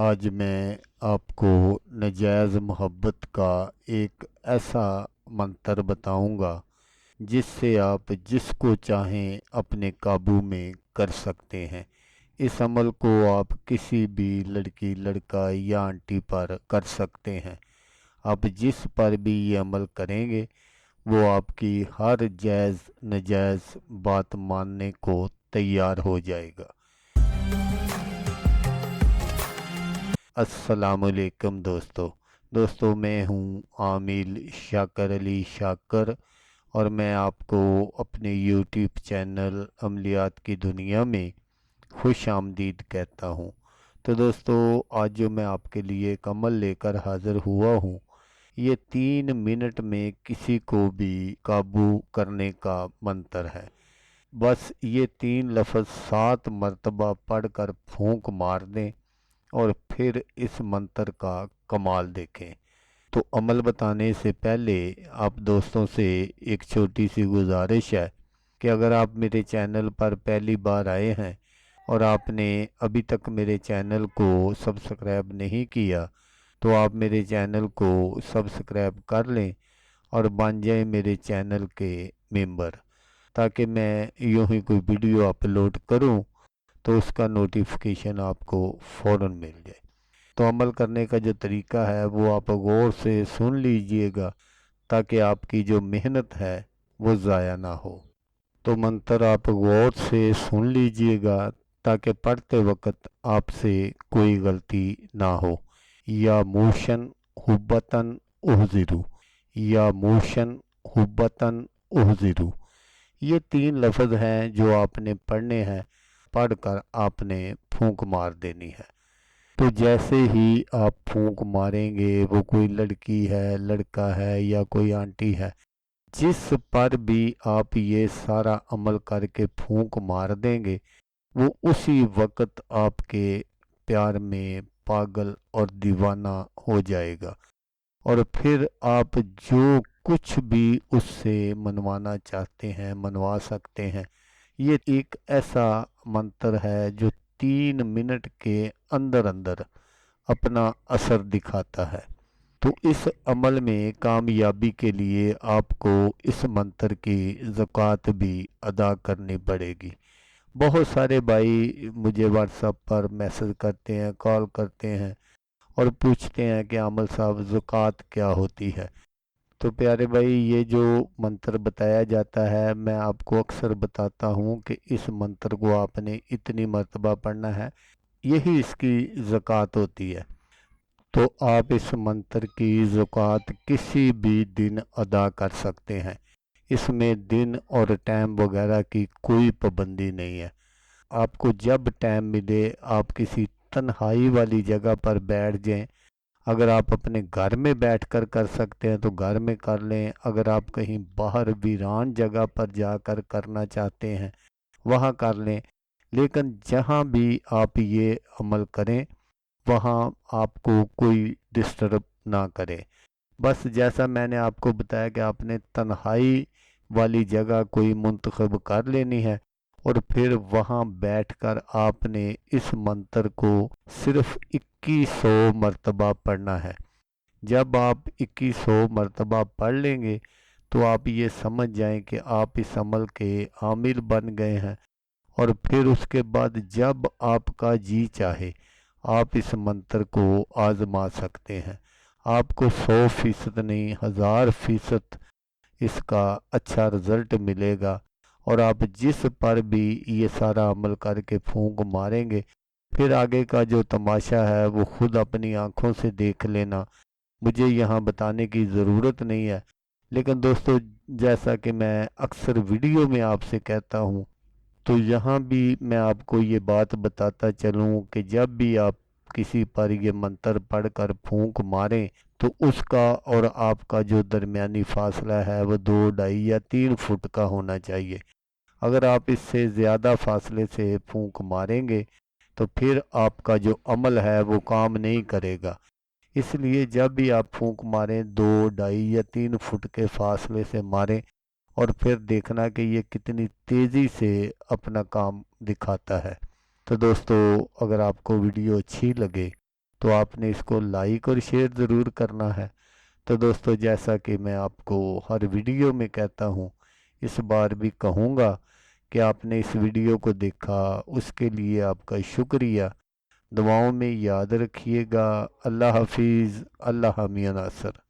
आज मैं आपको नजायज़ मोहब्बत का एक ऐसा मंत्र बताऊंगा जिससे आप जिसको चाहें अपने काबू में कर सकते हैं। इस अमल को आप किसी भी लड़की लड़का या आंटी पर कर सकते हैं। आप जिस पर भी ये अमल करेंगे वो आपकी हर जायज़ नजायज़ बात मानने को तैयार हो जाएगा। अस्सलामुअलैकुम दोस्तों मैं हूँ आमिल शाकर अली शाकर और मैं आपको अपने यूट्यूब चैनल अमलियात की दुनिया में खुश आमदीद कहता हूँ। तो दोस्तों आज जो मैं आपके लिए एक अमल लेकर हाज़िर हुआ हूँ, ये 3 मिनट में किसी को भी काबू करने का मंत्र है। बस ये 3 लफ्ज़ 7 मरतबा पढ़कर फूंक मार दें और फिर इस मंत्र का कमाल देखें। तो अमल बताने से पहले आप दोस्तों से एक छोटी सी गुजारिश है कि अगर आप मेरे चैनल पर पहली बार आए हैं और आपने अभी तक मेरे चैनल को सब्सक्राइब नहीं किया तो आप मेरे चैनल को सब्सक्राइब कर लें और बन जाएं मेरे चैनल के मेंबर, ताकि मैं यूं ही कोई वीडियो अपलोड करूं तो उसका नोटिफिकेशन आपको फ़ौरन मिल जाए। तो अमल करने का जो तरीका है वो आप गौर से सुन लीजिएगा ताकि आपकी जो मेहनत है वो ज़ाया ना हो। तो मंत्र आप गौर से सुन लीजिएगा ताकि पढ़ते वक्त आपसे कोई गलती ना हो। या मूशन हुब्बतन उहज़िरु, या मूशन हुब्बतन उहज़िरु, ये 3 लफ्ज़ हैं जो आपने पढ़ने हैं। पढ़कर आपने फूंक मार देनी है। तो जैसे ही आप फूंक मारेंगे, वो कोई लड़की है, लड़का है या कोई आंटी है, जिस पर भी आप ये सारा अमल करके फूंक मार देंगे वो उसी वक्त आपके प्यार में पागल और दीवाना हो जाएगा और फिर आप जो कुछ भी उससे मनवाना चाहते हैं मनवा सकते हैं। ये एक ऐसा मंत्र है जो 3 मिनट के अंदर अंदर अपना असर दिखाता है। तो इस अमल में कामयाबी के लिए आपको इस मंत्र की ज़कात भी अदा करनी पड़ेगी। बहुत सारे भाई मुझे व्हाट्सएप पर मैसेज करते हैं, कॉल करते हैं और पूछते हैं कि आमिल साहब ज़कात क्या होती है। तो प्यारे भाई, ये जो मंत्र बताया जाता है मैं आपको अक्सर बताता हूँ कि इस मंत्र को आपने इतनी मर्तबा पढ़ना है, यही इसकी ज़कात होती है। तो आप इस मंत्र की ज़कात किसी भी दिन अदा कर सकते हैं। इसमें दिन और टाइम वगैरह की कोई पाबंदी नहीं है। आपको जब टाइम मिले आप किसी तन्हाई वाली जगह पर बैठ जाएं। अगर आप अपने घर में बैठकर कर सकते हैं तो घर में कर लें। अगर आप कहीं बाहर वीरान जगह पर जाकर करना चाहते हैं वहाँ कर लें। लेकिन जहाँ भी आप ये अमल करें वहाँ आपको कोई डिस्टर्ब ना करे। बस जैसा मैंने आपको बताया कि आपने तन्हाई वाली जगह कोई मुंतखब कर लेनी है और फिर वहाँ बैठकर आपने इस मंत्र को सिर्फ 2100 मरतबा पढ़ना है। जब आप 2100 मरतबा पढ़ लेंगे तो आप ये समझ जाएं कि आप इस अमल के आमिल बन गए हैं और फिर उसके बाद जब आपका जी चाहे आप इस मंत्र को आजमा सकते हैं। आपको 100% नहीं 1000% इसका अच्छा रिजल्ट मिलेगा और आप जिस पर भी ये सारा अमल करके फूंक मारेंगे फिर आगे का जो तमाशा है वो खुद अपनी आंखों से देख लेना। मुझे यहाँ बताने की ज़रूरत नहीं है। लेकिन दोस्तों, जैसा कि मैं अक्सर वीडियो में आपसे कहता हूँ तो यहाँ भी मैं आपको ये बात बताता चलूँ कि जब भी आप किसी पर ये मंत्र पढ़कर फूंक मारें तो उसका और आपका जो दरमियानी फासला है वो 2, 2.5 या 3 फुट का होना चाहिए। अगर आप इससे ज़्यादा फासले से फूंक मारेंगे तो फिर आपका जो अमल है वो काम नहीं करेगा। इसलिए जब भी आप फूंक मारें 2, 2.5 या 3 फुट के फासले से मारें और फिर देखना कि ये कितनी तेज़ी से अपना काम दिखाता है। तो दोस्तों, अगर आपको वीडियो अच्छी लगे تو آپ نے اس کو لائک اور شیئر ضرور کرنا ہے۔ تو دوستو، جیسا کہ میں آپ کو ہر ویڈیو میں کہتا ہوں، اس بار بھی کہوں گا کہ آپ نے اس ویڈیو کو دیکھا، اس کے لیے آپ کا شکریہ۔ دعاؤں میں یاد رکھیے گا۔ اللہ حافظ۔ اللہ حامی ناصر۔